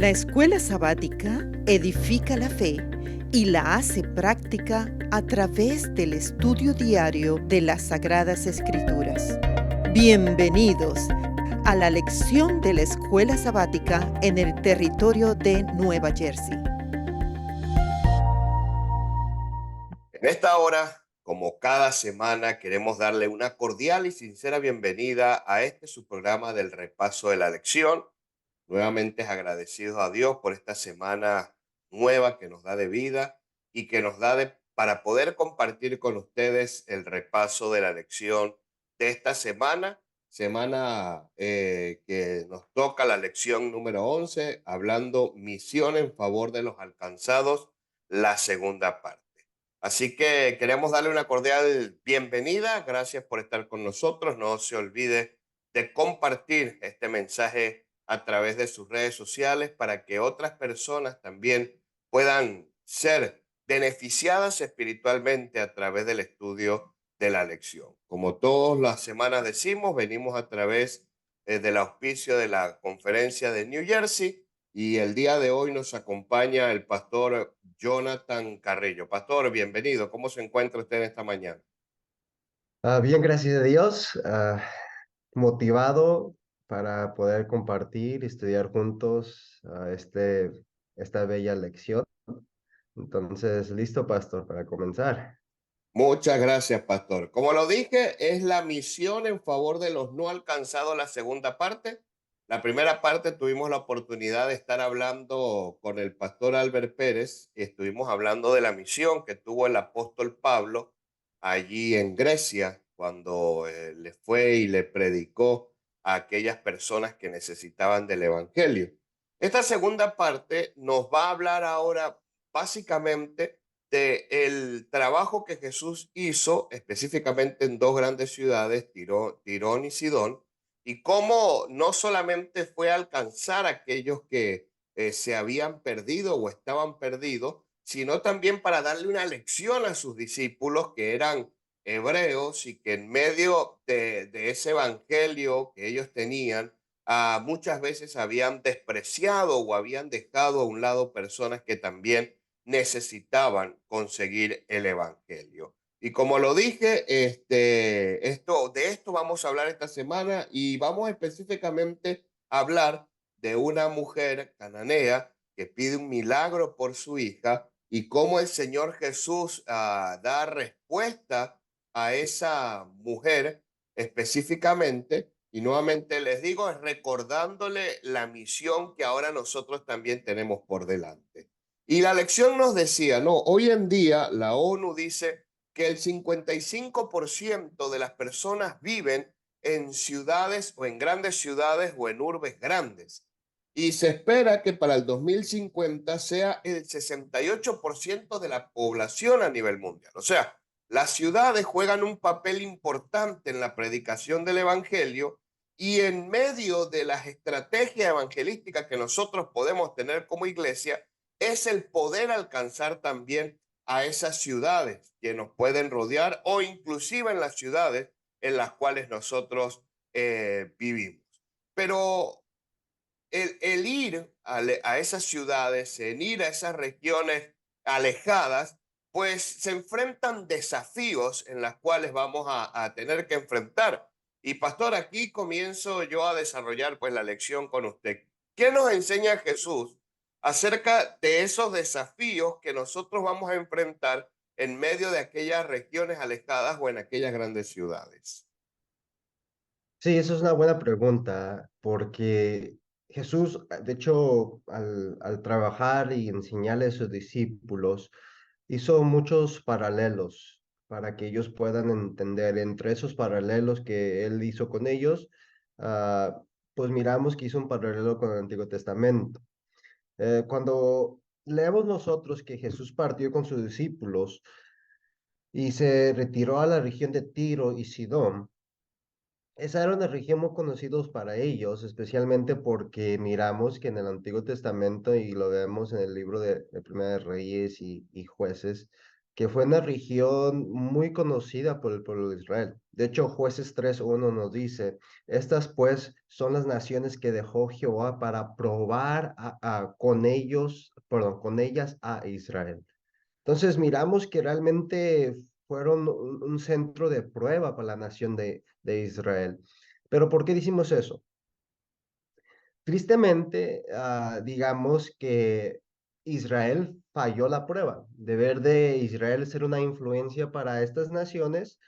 La escuela sabática edifica la fe y la hace práctica a través del estudio diario de las Sagradas Escrituras. Bienvenidos a la lección de la escuela sabática en el territorio de Nueva Jersey. En esta hora, como cada semana, queremos darle una cordial y sincera bienvenida a su programa del repaso de la lección. Nuevamente agradecidos a Dios por esta semana nueva que nos da de vida y que nos da para poder compartir con ustedes el repaso de la lección de esta semana que nos toca la lección número 11, hablando misión en favor de los alcanzados, la segunda parte. Así que queremos darle una cordial bienvenida. Gracias por estar con nosotros. No se olvide de compartir este mensaje a través de sus redes sociales para que otras personas también puedan ser beneficiadas espiritualmente a través del estudio de la lección. Como todas las semanas decimos, venimos a través del auspicio de la conferencia de New Jersey y el día de hoy nos acompaña el pastor Jonathan Carrillo. Pastor, bienvenido. ¿Cómo se encuentra usted en esta mañana? Bien, gracias a Dios. Motivado para poder compartir y estudiar juntos esta bella lección. Entonces, listo, pastor, para comenzar. Muchas gracias, pastor. Como lo dije, es la misión en favor de los no alcanzados, la segunda parte. La primera parte tuvimos la oportunidad de estar hablando con el pastor Albert Pérez. Estuvimos hablando de la misión que tuvo el apóstol Pablo allí en Grecia, cuando le fue y le predicó a aquellas personas que necesitaban del evangelio. Esta segunda parte nos va a hablar ahora básicamente de el trabajo que Jesús hizo específicamente en dos grandes ciudades, Tirón y Sidón, y cómo no solamente fue alcanzar a aquellos que se habían perdido o estaban perdidos, sino también para darle una lección a sus discípulos que eran hebreos y que en medio de ese evangelio que ellos tenían, muchas veces habían despreciado o habían dejado a un lado personas que también necesitaban conseguir el evangelio. Y como lo dije, de esto vamos a hablar esta semana y vamos específicamente a hablar de una mujer cananea que pide un milagro por su hija y cómo el Señor Jesús da respuesta a esa mujer específicamente. Y nuevamente les digo, es recordándole la misión que ahora nosotros también tenemos por delante. Y la lección nos decía, no, hoy en día la ONU dice que el 55% de las personas viven en ciudades o en grandes ciudades o en urbes grandes. Y se espera que para el 2050 sea el 68% de la población a nivel mundial. O sea, las ciudades juegan un papel importante en la predicación del evangelio y en medio de las estrategias evangelísticas que nosotros podemos tener como iglesia, es el poder alcanzar también a esas ciudades que nos pueden rodear o inclusive en las ciudades en las cuales nosotros vivimos. Pero el ir a esas ciudades, en ir a esas regiones alejadas, pues se enfrentan desafíos en las cuales vamos a tener que enfrentar. Y pastor, aquí comienzo yo a desarrollar pues la lección con usted. ¿Qué nos enseña Jesús acerca de esos desafíos que nosotros vamos a enfrentar en medio de aquellas regiones alejadas o en aquellas grandes ciudades? Sí, eso es una buena pregunta, porque Jesús, de hecho, al trabajar y enseñarle a sus discípulos, hizo muchos paralelos para que ellos puedan entender. Entre esos paralelos que él hizo con ellos, ah, pues miramos que hizo un paralelo con el Antiguo Testamento. Cuando leemos nosotros que Jesús partió con sus discípulos y se retiró a la región de Tiro y Sidón, esa era una región muy conocida para ellos, especialmente porque miramos que en el Antiguo Testamento, y lo vemos en el libro de Primera de Reyes y Jueces, que fue una región muy conocida por el pueblo de Israel. De hecho, Jueces 3:1 nos dice, estas pues son las naciones que dejó Jehová para probar con ellos, perdón, con ellas a Israel. Entonces miramos que realmente fueron un centro de prueba para la nación de Israel. Pero ¿por qué decimos eso? Tristemente, digamos que Israel falló la prueba. De ver de Israel ser una influencia para estas naciones,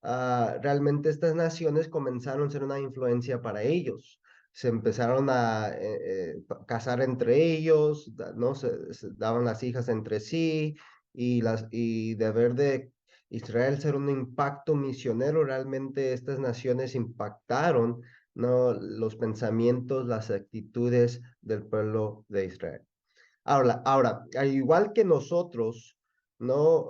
realmente estas naciones comenzaron a ser una influencia para ellos. Se empezaron a casar entre ellos, ¿no? Se daban las hijas entre sí y de ver de Israel ser un impacto misionero, realmente estas naciones impactaron, ¿no? Los pensamientos, las actitudes del pueblo de Israel. Ahora, al igual que nosotros, no,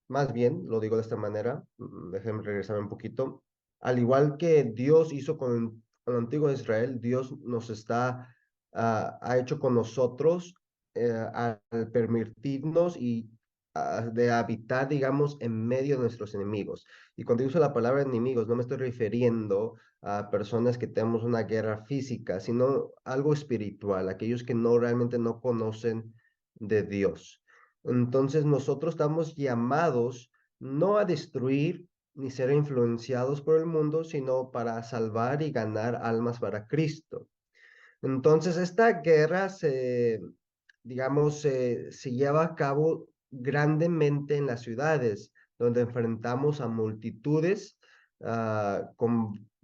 más bien, lo digo de esta manera, déjenme regresar un poquito, al igual que Dios hizo con el antiguo Israel, Dios ha hecho con nosotros al permitirnos y de habitar, digamos, en medio de nuestros enemigos. Y cuando uso la palabra enemigos, no me estoy refiriendo a personas que tenemos una guerra física, sino algo espiritual, aquellos que no realmente no conocen de Dios. Entonces nosotros estamos llamados no a destruir ni ser influenciados por el mundo, sino para salvar y ganar almas para Cristo. Entonces esta guerra digamos, se lleva a cabo grandemente en las ciudades, donde enfrentamos a multitudes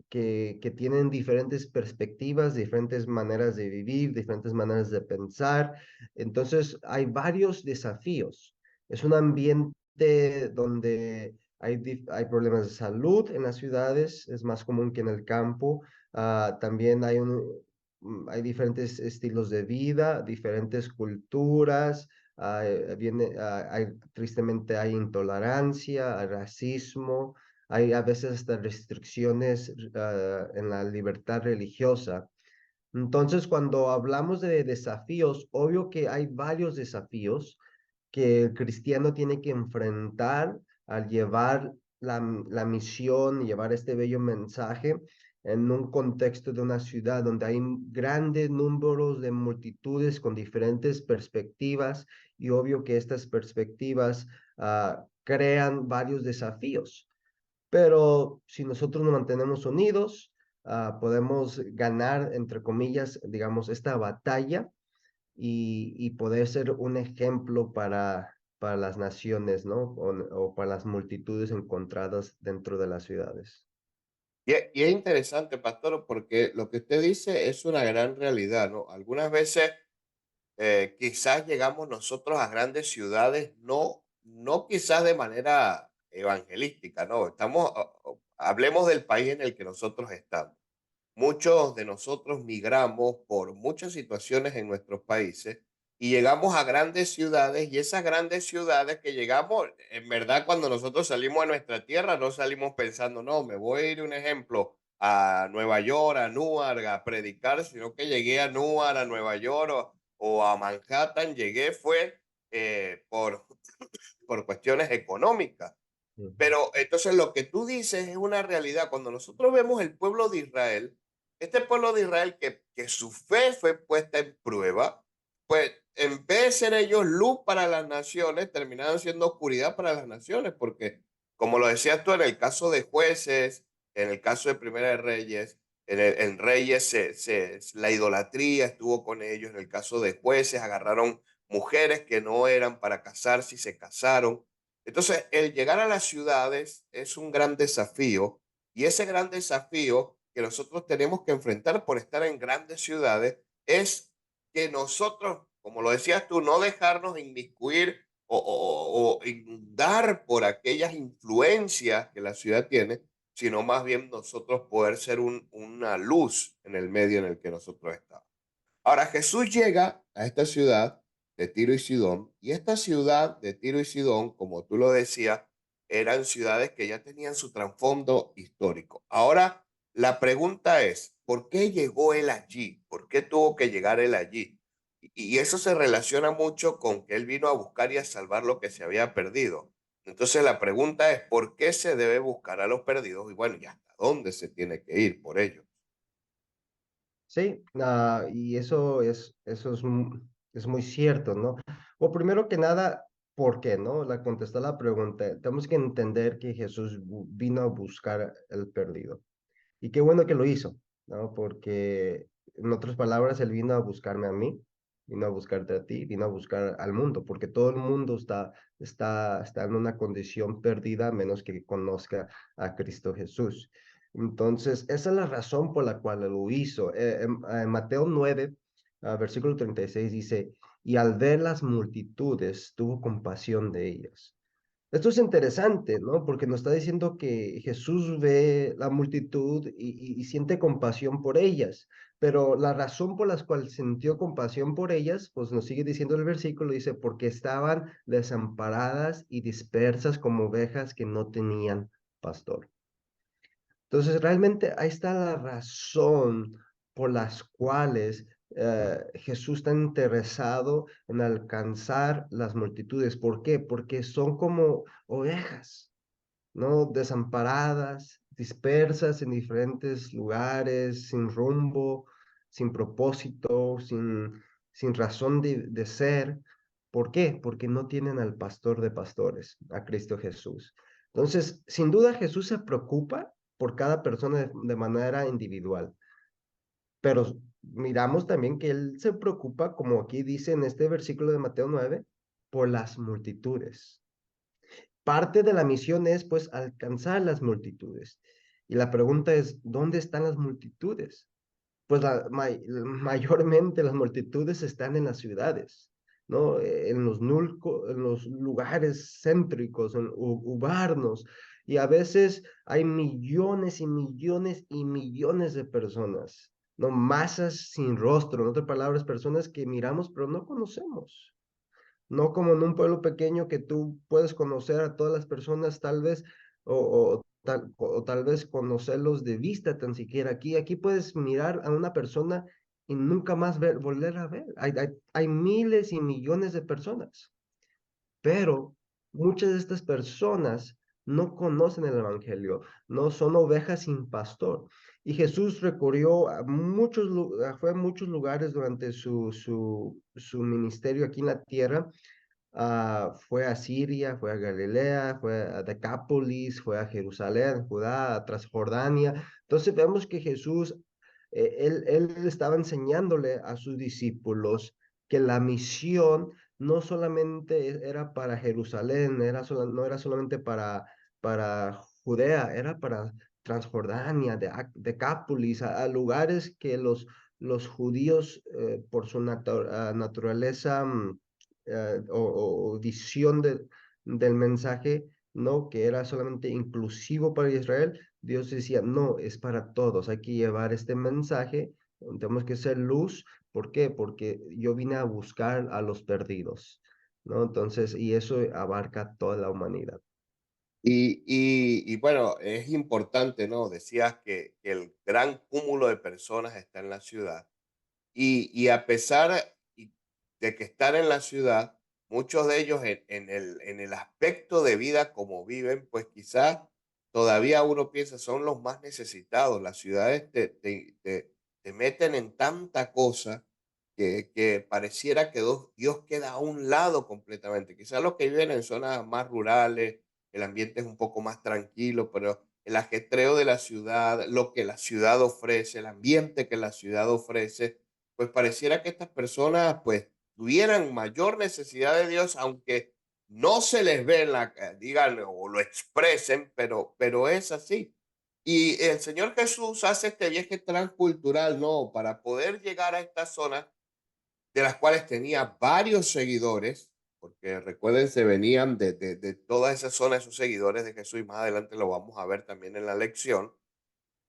que tienen diferentes perspectivas, diferentes maneras de vivir, diferentes maneras de pensar. Entonces, hay varios desafíos. Es un ambiente donde hay problemas de salud en las ciudades, es más común que en el campo. También hay diferentes estilos de vida, diferentes culturas, tristemente hay intolerancia, hay racismo, hay a veces hasta restricciones en la libertad religiosa. Entonces, cuando hablamos de desafíos, obvio que hay varios desafíos que el cristiano tiene que enfrentar al llevar la misión, llevar este bello mensaje en un contexto de una ciudad donde hay grandes números de multitudes con diferentes perspectivas y obvio que estas perspectivas crean varios desafíos. Pero si nosotros nos mantenemos unidos, podemos ganar, entre comillas, digamos, esta batalla y poder ser un ejemplo para las naciones, ¿no? O para las multitudes encontradas dentro de las ciudades. Y es interesante, pastor, porque lo que usted dice es una gran realidad, ¿no? Algunas veces quizás llegamos nosotros a grandes ciudades, no quizás de manera evangelística, no, hablemos del país en el que nosotros estamos. Muchos de nosotros migramos por muchas situaciones en nuestros países y llegamos a grandes ciudades y esas grandes ciudades que llegamos, en verdad cuando nosotros salimos a nuestra tierra no salimos pensando, no, me voy a ir un ejemplo a Nueva York, a Newark a predicar, sino que llegué a Newark, a Nueva York o a Manhattan, llegué fue por, por cuestiones económicas. Ujú. Pero entonces lo que tú dices es una realidad. Cuando nosotros vemos el pueblo de Israel, este pueblo de Israel que su fe fue puesta en prueba, pues en vez de ser ellos luz para las naciones, terminaron siendo oscuridad para las naciones, porque como lo decías tú en el caso de jueces, en el caso de Primera de Reyes, en Reyes la idolatría estuvo con ellos, en el caso de jueces agarraron mujeres que no eran para casarse y se casaron. Entonces, el llegar a las ciudades es un gran desafío y ese gran desafío que nosotros tenemos que enfrentar por estar en grandes ciudades es que nosotros, como lo decías tú, no dejarnos inmiscuir o inundar por aquellas influencias que la ciudad tiene, sino más bien nosotros poder ser una luz en el medio en el que nosotros estamos. Ahora Jesús llega a esta ciudad de Tiro y Sidón, y esta ciudad de Tiro y Sidón, como tú lo decías, eran ciudades que ya tenían su trasfondo histórico. Ahora, la pregunta es, ¿por qué llegó él allí? ¿Por qué tuvo que llegar él allí? Y eso se relaciona mucho con que él vino a buscar y a salvar lo que se había perdido. Entonces la pregunta es, ¿por qué se debe buscar a los perdidos? Y bueno, ¿y hasta dónde se tiene que ir por ello? Sí, y eso es muy cierto, ¿no? O primero que nada, ¿por qué, no? Contestar la pregunta, tenemos que entender que Jesús vino a buscar el perdido. Y qué bueno que lo hizo, ¿no? Porque, en otras palabras, Él vino a buscarme a mí, vino a buscarte a ti, vino a buscar al mundo, porque todo el mundo está en una condición perdida a menos que conozca a Cristo Jesús. Entonces, esa es la razón por la cual lo hizo. En Mateo 9, versículo 36 dice, y al ver las multitudes, tuvo compasión de ellas. Esto es interesante, ¿no? Porque nos está diciendo que Jesús ve la multitud y siente compasión por ellas, pero la razón por la cual sintió compasión por ellas, pues nos sigue diciendo el versículo, dice, porque estaban desamparadas y dispersas como ovejas que no tenían pastor. Entonces, realmente ahí está la razón por las cuales Jesús está interesado en alcanzar las multitudes. ¿Por qué? Porque son como ovejas, ¿no? Desamparadas, dispersas en diferentes lugares, sin rumbo, sin propósito, sin razón de ser. ¿Por qué? Porque no tienen al pastor de pastores, a Cristo Jesús. Entonces, sin duda Jesús se preocupa por cada persona de manera individual, pero miramos también que Él se preocupa, como aquí dice en este versículo de Mateo 9, por las multitudes. Parte de la misión es pues alcanzar las multitudes. Y la pregunta es, ¿dónde están las multitudes? Pues mayormente las multitudes están en las ciudades, ¿no? En los lugares céntricos, urbanos. Y a veces hay millones y millones y millones de personas, ¿no? Masas sin rostro, en otras palabras, personas que miramos pero no conocemos. No como en un pueblo pequeño que tú puedes conocer a todas las personas tal vez, o tal vez conocerlos de vista tan siquiera. Aquí puedes mirar a una persona y nunca más volver a ver. Hay miles y millones de personas, pero muchas de estas personas no conocen el Evangelio, no son ovejas sin pastor. Y Jesús recorrió fue a muchos lugares durante su ministerio aquí en la tierra. Fue a Siria, fue a Galilea, fue a Decápolis, fue a Jerusalén, Judá, a Transjordania. Entonces vemos que Jesús, él estaba enseñándole a sus discípulos que la misión no solamente era para Jerusalén, no era solamente para Judea, era para Transjordania, Decápolis, a lugares que los judíos, por su naturaleza, o visión del mensaje, no, que era solamente inclusivo para Israel, Dios decía, no, es para todos, hay que llevar este mensaje, tenemos que ser luz, ¿por qué? Porque yo vine a buscar a los perdidos, ¿no? Entonces, y eso abarca toda la humanidad. Y bueno, es importante, ¿no? Decías que el gran cúmulo de personas está en la ciudad. Y a pesar de que están en la ciudad, muchos de ellos en el aspecto de vida como viven, pues quizás todavía uno piensa son los más necesitados. Las ciudades te meten en tanta cosa que pareciera que Dios queda a un lado completamente. Quizás los que viven en zonas más rurales, el ambiente es un poco más tranquilo, pero el ajetreo de la ciudad, lo que la ciudad ofrece, el ambiente que la ciudad ofrece, pues pareciera que estas personas pues tuvieran mayor necesidad de Dios, aunque no se les ve en la, digan o lo expresen, pero es así. Y el Señor Jesús hace este viaje transcultural, ¿no? Para poder llegar a estas zonas de las cuales tenía varios seguidores, porque recuerden, se venían de toda esa zona esos seguidores de Jesús y más adelante lo vamos a ver también en la lección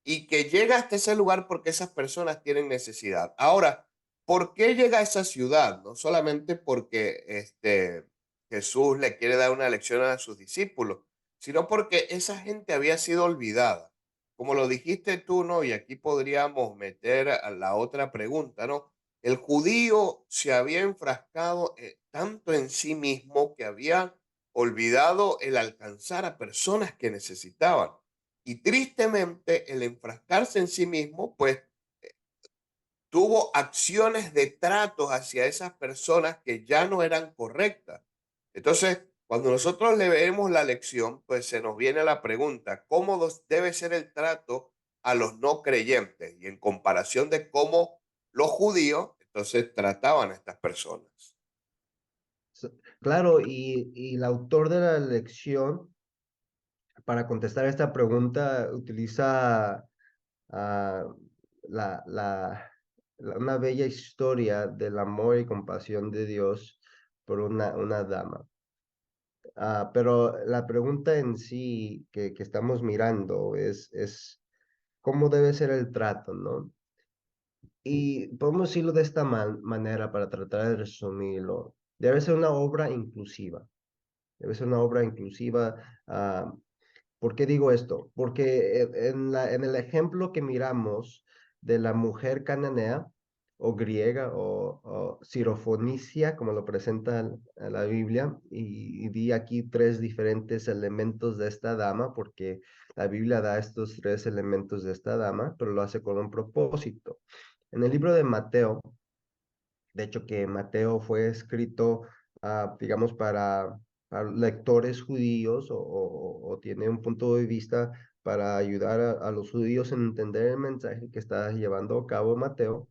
y que llega hasta ese lugar porque esas personas tienen necesidad. Ahora, ¿por qué llega a esa ciudad? No solamente porque Jesús le quiere dar una lección a sus discípulos, sino porque esa gente había sido olvidada. Como lo dijiste tú, ¿no? Y aquí podríamos meter a la otra pregunta, ¿no? El judío se había enfrascado tanto en sí mismo que había olvidado el alcanzar a personas que necesitaban. Y tristemente el enfrascarse en sí mismo, pues tuvo acciones de tratos hacia esas personas que ya no eran correctas. Entonces, cuando nosotros le vemos la lección, pues se nos viene la pregunta, ¿cómo debe ser el trato a los no creyentes? Y en comparación de cómo los judíos, entonces trataban a estas personas. Claro, y el autor de la lección, para contestar esta pregunta, utiliza ah, la, la, una bella historia del amor y compasión de Dios por una dama. Pero la pregunta en sí que estamos mirando es cómo debe ser el trato, ¿no? Y podemos decirlo de esta manera para tratar de resumirlo. Debe ser una obra inclusiva. Debe ser una obra inclusiva. ah, ¿Por qué digo esto? Porque en el ejemplo que miramos de la mujer cananea o griega o sirofenicia, como lo presenta la Biblia, y di aquí tres diferentes elementos de esta dama, porque la Biblia da estos tres elementos de esta dama, pero lo hace con un propósito. En el libro de Mateo, de hecho que Mateo fue escrito, digamos, para lectores judíos o tiene un punto de vista para ayudar a los judíos en entender el mensaje que está llevando a cabo Mateo.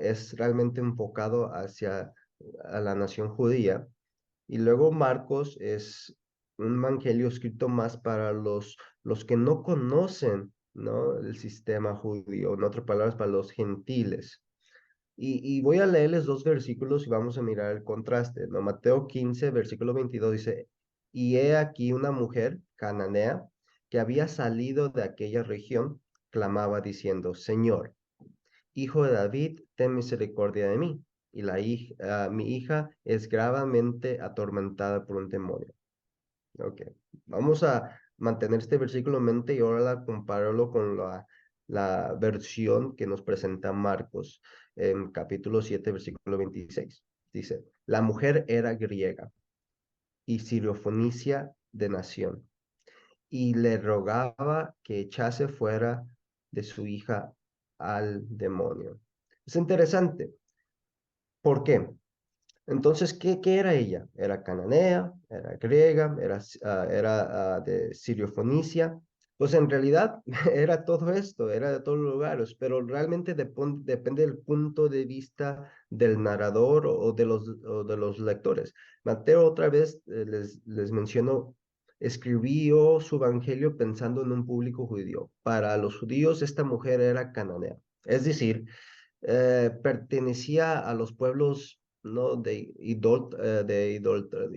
Es realmente enfocado hacia a la nación judía. Y luego Marcos es un evangelio escrito más para los que no conocen, ¿no? El sistema judío, en otras palabras, para los gentiles. Y voy a leerles dos versículos y vamos a mirar el contraste, ¿no? Mateo 15, versículo 22 dice, y he aquí una mujer cananea que había salido de aquella región, clamaba diciendo, Señor, hijo de David, ten misericordia de mí. Y mi hija es gravemente atormentada por un demonio. Ok, vamos a mantener este versículo en mente y ahora compararlo con la versión que nos presenta Marcos en capítulo 7, versículo 26. Dice, la mujer era griega y siriofenicia de nación y le rogaba que echase fuera de su hija al demonio. Es interesante. ¿Por qué? Entonces, ¿qué era ella? Era cananea, era griega, era de Sirio-Fenicia. Pues en realidad era todo esto, era de todos los lugares, pero realmente depende del punto de vista del narrador o de los lectores. Mateo otra vez les menciono, escribió su evangelio pensando en un público judío. Para los judíos esta mujer era cananea, es decir, pertenecía a los pueblos, ¿no? De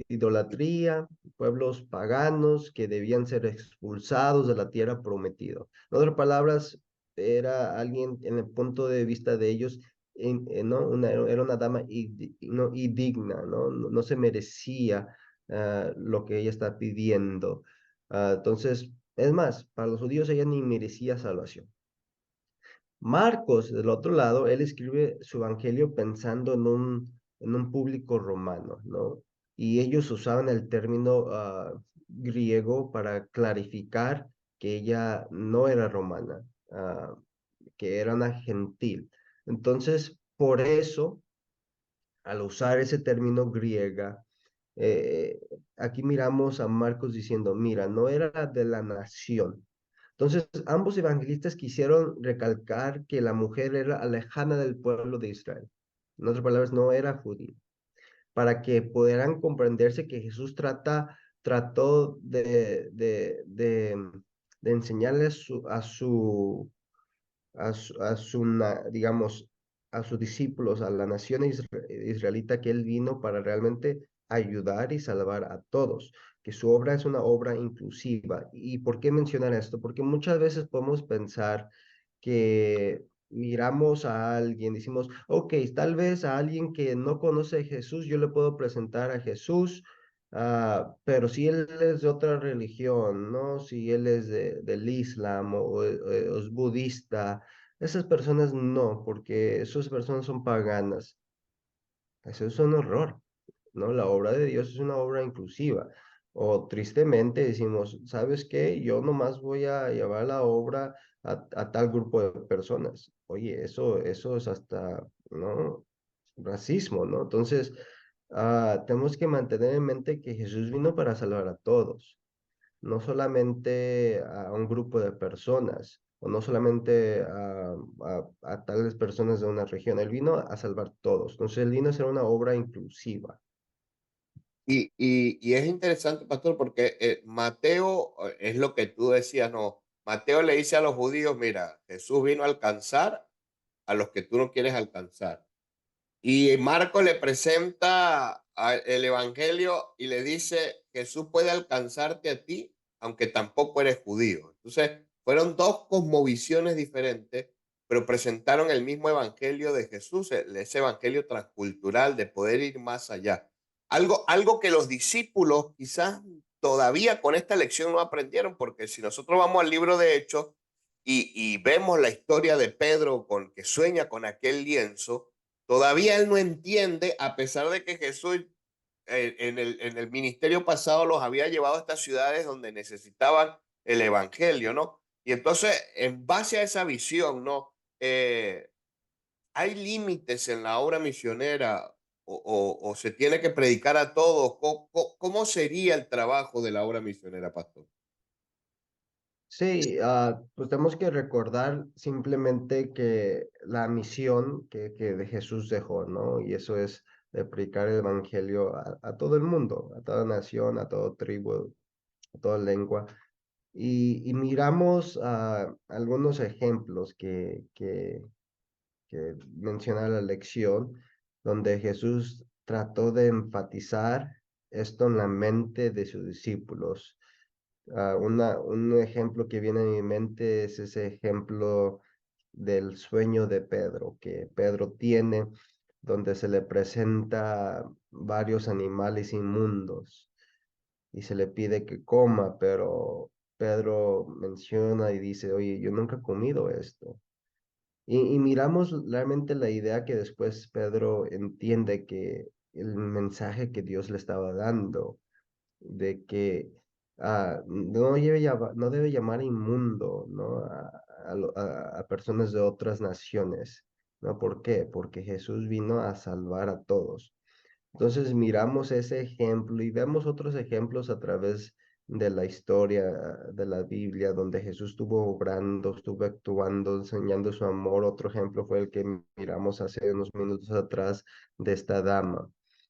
idolatría, pueblos paganos que debían ser expulsados de la tierra prometida. En otras palabras, era alguien en el punto de vista de ellos, ¿no? Era una dama no, indigna, ¿no? No se merecía lo que ella está pidiendo. Entonces, es más, para los judíos ella ni merecía salvación. Marcos, del otro lado, él escribe su evangelio pensando en un público romano, ¿no? Y ellos usaban el término griego para clarificar que ella no era romana, que era una gentil. Entonces, por eso, al usar ese término griega, eh, aquí miramos a Marcos diciendo, mira, no era de la nación. Entonces, ambos evangelistas quisieron recalcar que la mujer era alejada del pueblo de Israel. En otras palabras, no era judía, para que pudieran comprenderse que Jesús trató de enseñarles digamos, a sus discípulos, a la nación israelita que él vino para realmente ayudar y salvar a todos, que su obra es una obra inclusiva. ¿Y por qué mencionar esto? Porque muchas veces podemos pensar que miramos a alguien, decimos, ok, tal vez a alguien que no conoce a Jesús, yo le puedo presentar a Jesús. Pero si él es de otra religión, ¿no? Si él es del Islam o es budista, Esas personas no, porque esas personas son paganas. Eso es un horror, ¿no? La obra de Dios es una obra inclusiva. O tristemente decimos, ¿sabes qué? Yo nomás voy a llevar la obra a tal grupo de personas. Oye, eso es hasta, ¿no? Racismo, ¿no? Entonces, tenemos que mantener en mente que Jesús vino para salvar a todos, no solamente a un grupo de personas, o no solamente a tales personas de una región. Él vino a salvar todos. Entonces, él vino a hacer una obra inclusiva. Y es interesante, pastor, porque Mateo, es lo que tú decías, no, Mateo le dice a los judíos, mira, Jesús vino a alcanzar a los que tú no quieres alcanzar. Y Marco le presenta el Evangelio y le dice, Jesús puede alcanzarte a ti, aunque tampoco eres judío. Entonces, fueron dos cosmovisiones diferentes, pero presentaron el mismo Evangelio de Jesús, ese Evangelio transcultural de poder ir más allá. Algo que los discípulos quizás todavía con esta lección no aprendieron, porque si nosotros vamos al libro de Hechos y vemos la historia de Pedro con que sueña con aquel lienzo, todavía él no entiende, a pesar de que Jesús en el ministerio pasado los había llevado a estas ciudades donde necesitaban el evangelio, ¿no? Y entonces, en base a esa visión, ¿no? ¿Hay límites en la obra misionera o se tiene que predicar a todos? ¿Cómo sería el trabajo de la obra misionera, pastor? Sí, pues tenemos que recordar simplemente que la misión que de Jesús dejó, ¿no? Y eso es de predicar el evangelio a todo el mundo, a toda nación, a toda tribu, a toda lengua. Y miramos algunos ejemplos que menciona la lección, donde Jesús trató de enfatizar esto en la mente de sus discípulos. Un ejemplo que viene a mi mente es ese ejemplo del sueño de Pedro, que Pedro tiene, donde se le presenta varios animales inmundos y se le pide que coma, pero Pedro menciona y dice, oye, yo nunca he comido esto. Y miramos realmente la idea que después Pedro entiende que el mensaje que Dios le estaba dando, de que no debe llamar inmundo, ¿no? A personas de otras naciones, ¿no? ¿Por qué? Porque Jesús vino a salvar a todos. Entonces miramos ese ejemplo y vemos otros ejemplos a través de la historia de la Biblia, donde Jesús estuvo obrando, estuvo actuando, enseñando su amor. Otro ejemplo fue el que miramos hace unos minutos atrás de esta dama.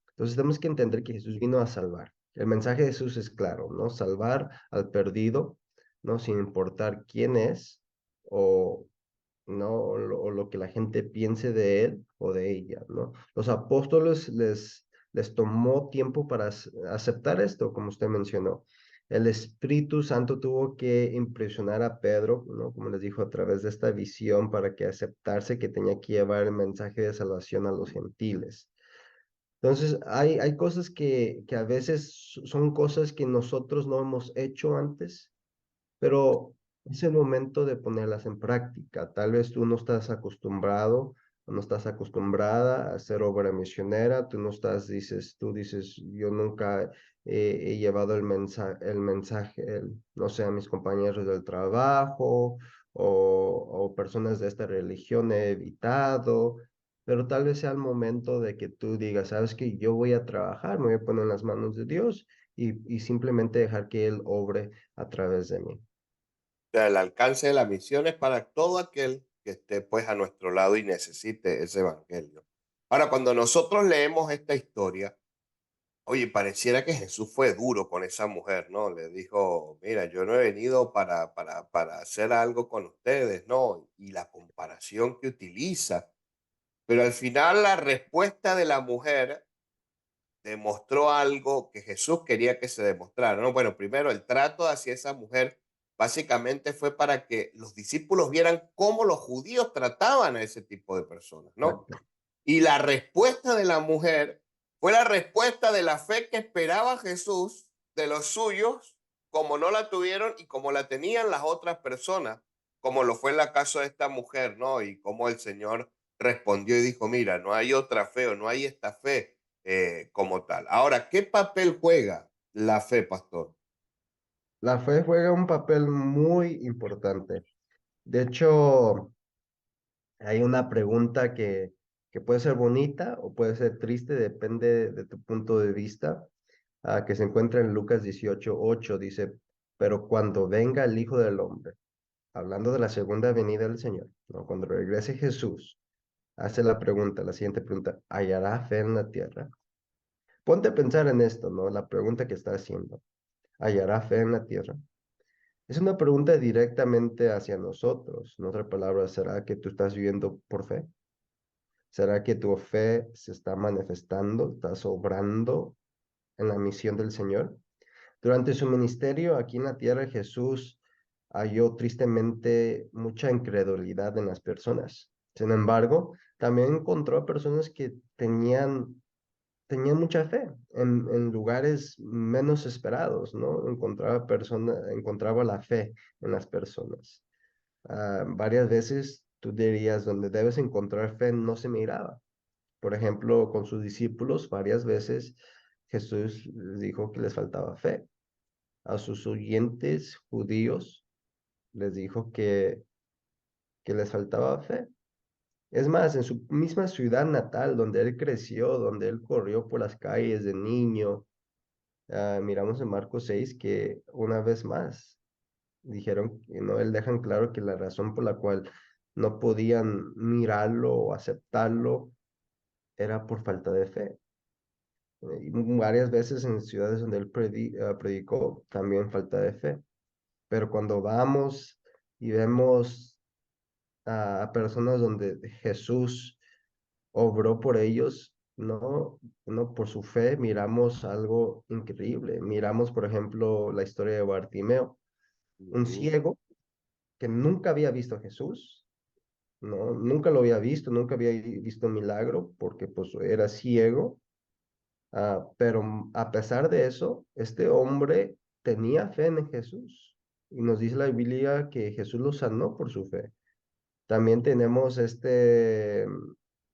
Entonces tenemos que entender que Jesús vino a salvar. El mensaje de Jesús es claro, ¿no? Salvar al perdido, ¿no? Sin importar quién es o ¿no? O lo que la gente piense de él o de ella, ¿no? Los apóstoles les tomó tiempo para aceptar esto, como usted mencionó. El Espíritu Santo tuvo que impresionar a Pedro, ¿no? Como les dijo, a través de esta visión para que aceptarse que tenía que llevar el mensaje de salvación a los gentiles. Entonces, hay cosas que a veces son cosas que nosotros no hemos hecho antes, pero es el momento de ponerlas en práctica. Tal vez tú no estás acostumbrado o no estás acostumbrada a hacer obra misionera, tú dices, yo nunca he llevado no sé, a mis compañeros del trabajo o personas de esta religión he evitado. Pero tal vez sea el momento de que tú digas, sabes que yo voy a trabajar, me voy a poner en las manos de Dios y simplemente dejar que Él obre a través de mí. O sea, el alcance de la misión es para todo aquel que esté pues a nuestro lado y necesite ese evangelio. Ahora, cuando nosotros leemos esta historia, oye, pareciera que Jesús fue duro con esa mujer, ¿no? Le dijo, mira, yo no he venido para hacer algo con ustedes, ¿no? Y la comparación que utiliza. Pero al final la respuesta de la mujer demostró algo que Jesús quería que se demostrara, ¿no? Bueno, primero el trato hacia esa mujer básicamente fue para que los discípulos vieran cómo los judíos trataban a ese tipo de personas, ¿no? Exacto. Y la respuesta de la mujer fue la respuesta de la fe que esperaba Jesús de los suyos, como no la tuvieron y como la tenían las otras personas, como lo fue en la caso de esta mujer, ¿no? Y cómo el Señor respondió y dijo, mira, no hay otra fe o no hay esta fe como tal. Ahora, ¿qué papel juega la fe, pastor? La fe juega un papel muy importante. De hecho, hay una pregunta que puede ser bonita o puede ser triste, depende de tu punto de vista, que se encuentra en Lucas 18:8, dice, pero cuando venga el Hijo del Hombre, hablando de la segunda venida del Señor, ¿no? Cuando regrese Jesús, hace la pregunta, la siguiente pregunta, ¿hallará fe en la tierra? Ponte a pensar en esto, ¿no? La pregunta que está haciendo, ¿hallará fe en la tierra? Es una pregunta directamente hacia nosotros. En otras palabras, ¿será que tú estás viviendo por fe? ¿Será que tu fe se está manifestando, estás obrando en la misión del Señor? Durante su ministerio aquí en la tierra, Jesús halló tristemente mucha incredulidad en las personas. Sin embargo, también encontró a personas que tenían mucha fe en lugares menos esperados, ¿no? Encontraba la fe en las personas. Varias veces tú dirías, donde debes encontrar fe no se miraba. Por ejemplo, con sus discípulos, varias veces Jesús les dijo que les faltaba fe. A sus oyentes judíos les dijo que les faltaba fe. Es más, en su misma ciudad natal, donde él creció, donde él corrió por las calles de niño, miramos en Marcos 6 que una vez más dijeron que no, él dejan claro que la razón por la cual no podían mirarlo o aceptarlo era por falta de fe. Y varias veces en ciudades donde él predicó, también falta de fe. Pero cuando vamos y vemos a personas donde Jesús obró por ellos, no por su fe, miramos algo increíble. Miramos, por ejemplo, la historia de Bartimeo, un Ujú. ciego que nunca había visto a Jesús, ¿no? Nunca lo había visto, nunca había visto un milagro porque pues era ciego. Pero a pesar de eso, este hombre tenía fe en Jesús. Y nos dice la Biblia que Jesús lo sanó por su fe. También tenemos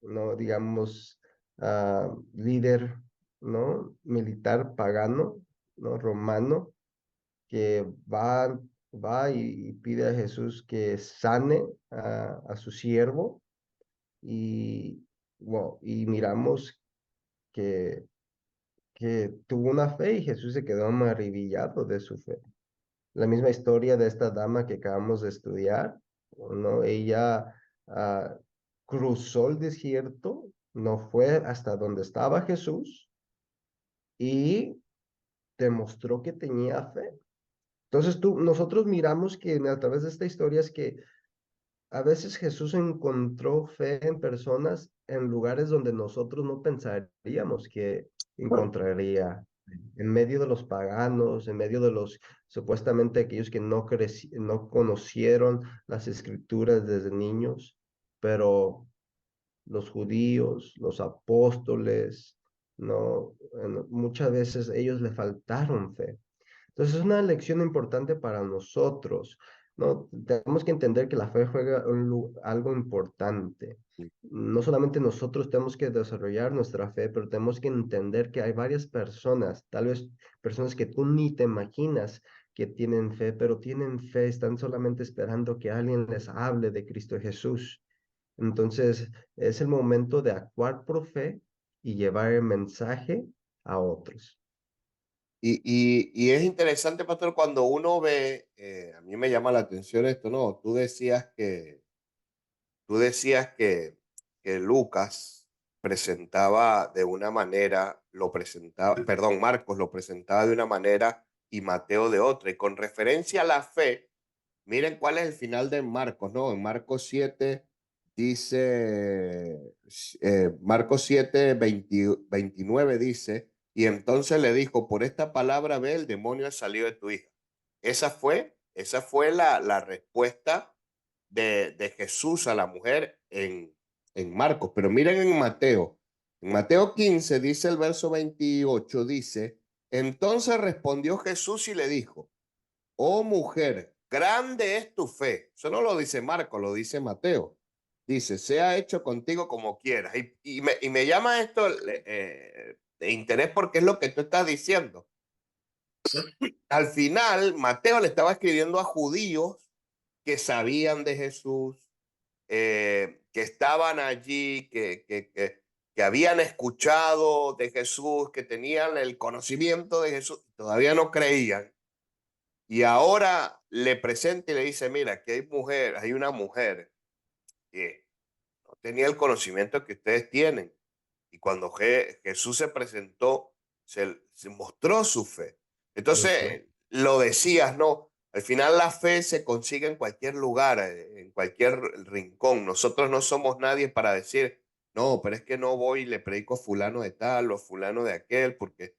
no digamos, líder, ¿no? Militar pagano, ¿no? Romano, que va y pide a Jesús que sane a su siervo. Y, wow, y miramos que tuvo una fe y Jesús se quedó maravillado de su fe. La misma historia de esta dama que acabamos de estudiar, ¿no? Ella cruzó el desierto, no fue hasta donde estaba Jesús y demostró que tenía fe. Entonces nosotros miramos que a través de esta historia es que a veces Jesús encontró fe en personas en lugares donde nosotros no pensaríamos que encontraría, en medio de los paganos, en medio de los supuestamente aquellos que no conocieron las escrituras desde niños, pero los judíos, los apóstoles, no, muchas veces ellos le faltaron fe. Entonces es una lección importante para nosotros, ¿no? Tenemos que entender que la fe juega algo importante. No solamente nosotros tenemos que desarrollar nuestra fe, pero tenemos que entender que hay varias personas, tal vez personas que tú ni te imaginas que tienen fe, pero tienen fe, están solamente esperando que alguien les hable de Cristo Jesús. Entonces es el momento de actuar por fe y llevar el mensaje a otros. Y es interesante, pastor, cuando uno ve, a mí me llama la atención esto, ¿no? Tú decías que Lucas presentaba de una manera, perdón, Marcos lo presentaba de una manera y Mateo de otra. Y con referencia a la fe, miren cuál es el final de Marcos, ¿no? En Marcos 7 dice, Marcos 7, 29 dice, y entonces le dijo, por esta palabra ve, el demonio ha salido de tu hija. Esa fue la respuesta de Jesús a la mujer en Marcos. Pero miren en Mateo 15 dice el verso 28, dice, entonces respondió Jesús y le dijo, oh mujer, grande es tu fe. Eso no lo dice Marco, lo dice Mateo. Dice, sea hecho contigo como quieras. Y me llama esto de interés porque es lo que tú estás diciendo. Al final, Mateo le estaba escribiendo a judíos que sabían de Jesús, que estaban allí, que habían escuchado de Jesús, que tenían el conocimiento de Jesús, todavía no creían. Y ahora le presenta y le dice, mira, aquí hay una mujer que no tenía el conocimiento que ustedes tienen. Y cuando Jesús se presentó, se mostró su fe. Ujú. Entonces, lo decías, ¿no? Al final la fe se consigue en cualquier lugar, en cualquier rincón. Nosotros no somos nadie para decir, no, pero es que no voy y le predico a fulano de tal o fulano de aquel, porque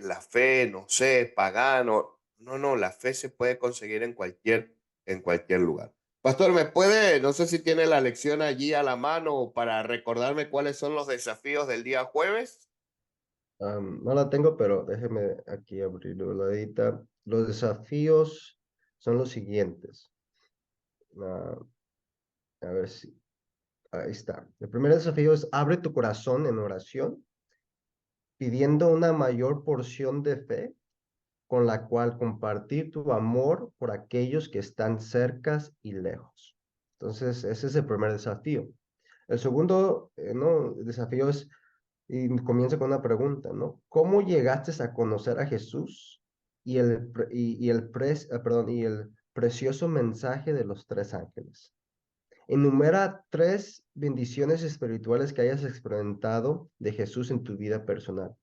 la fe, no sé, es pagano. No, no, la fe se puede conseguir en cualquier lugar. Pastor, ¿me puede, no sé si tiene la lección allí a la mano para recordarme cuáles son los desafíos del día jueves? No la tengo, pero déjeme aquí abrirlo la edita. Los desafíos son los siguientes. Ah, a ver si, ahí está. El primer desafío es abre tu corazón en oración, pidiendo una mayor porción de fe con la cual compartir tu amor por aquellos que están cercas y lejos. Entonces, ese es el primer desafío. El segundo, ¿no? desafío es, y comienza con una pregunta, ¿no? ¿Cómo llegaste a conocer a Jesús y el precioso mensaje de los tres ángeles? Enumera tres bendiciones espirituales que hayas experimentado de Jesús en tu vida personal.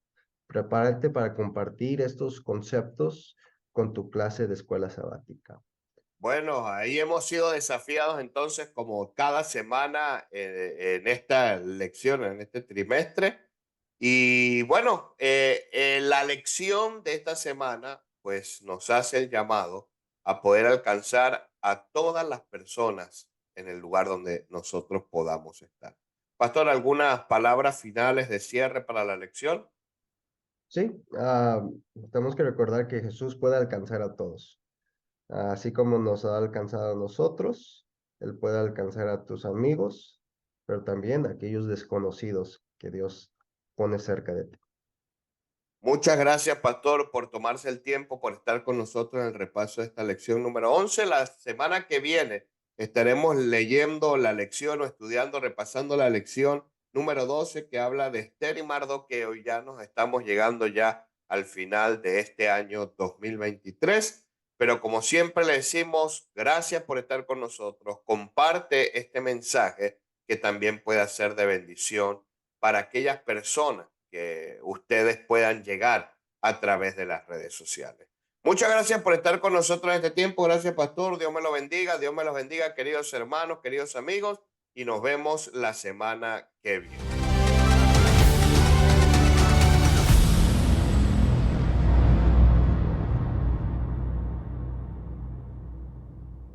Prepárate para compartir estos conceptos con tu clase de escuela sabática. Bueno, ahí hemos sido desafiados entonces como cada semana en esta lección, en este trimestre. Y bueno, la lección de esta semana pues nos hace el llamado a poder alcanzar a todas las personas en el lugar donde nosotros podamos estar. Pastor, ¿algunas palabras finales de cierre para la lección? Sí, tenemos que recordar que Jesús puede alcanzar a todos. Así como nos ha alcanzado a nosotros, Él puede alcanzar a tus amigos, pero también a aquellos desconocidos que Dios pone cerca de ti. Muchas gracias, Pastor, por tomarse el tiempo, por estar con nosotros en el repaso de esta lección número 11. La semana que viene estaremos leyendo la lección o estudiando, repasando la lección número 12 que habla de Esther y Mardoqueo. Y ya nos estamos llegando ya al final de este año 2023. Pero como siempre le decimos, gracias por estar con nosotros. Comparte este mensaje que también puede ser de bendición para aquellas personas que ustedes puedan llegar a través de las redes sociales. Muchas gracias por estar con nosotros en este tiempo. Gracias, Pastor. Dios me lo bendiga. Dios me los bendiga, queridos hermanos, queridos amigos. Y nos vemos la semana que viene.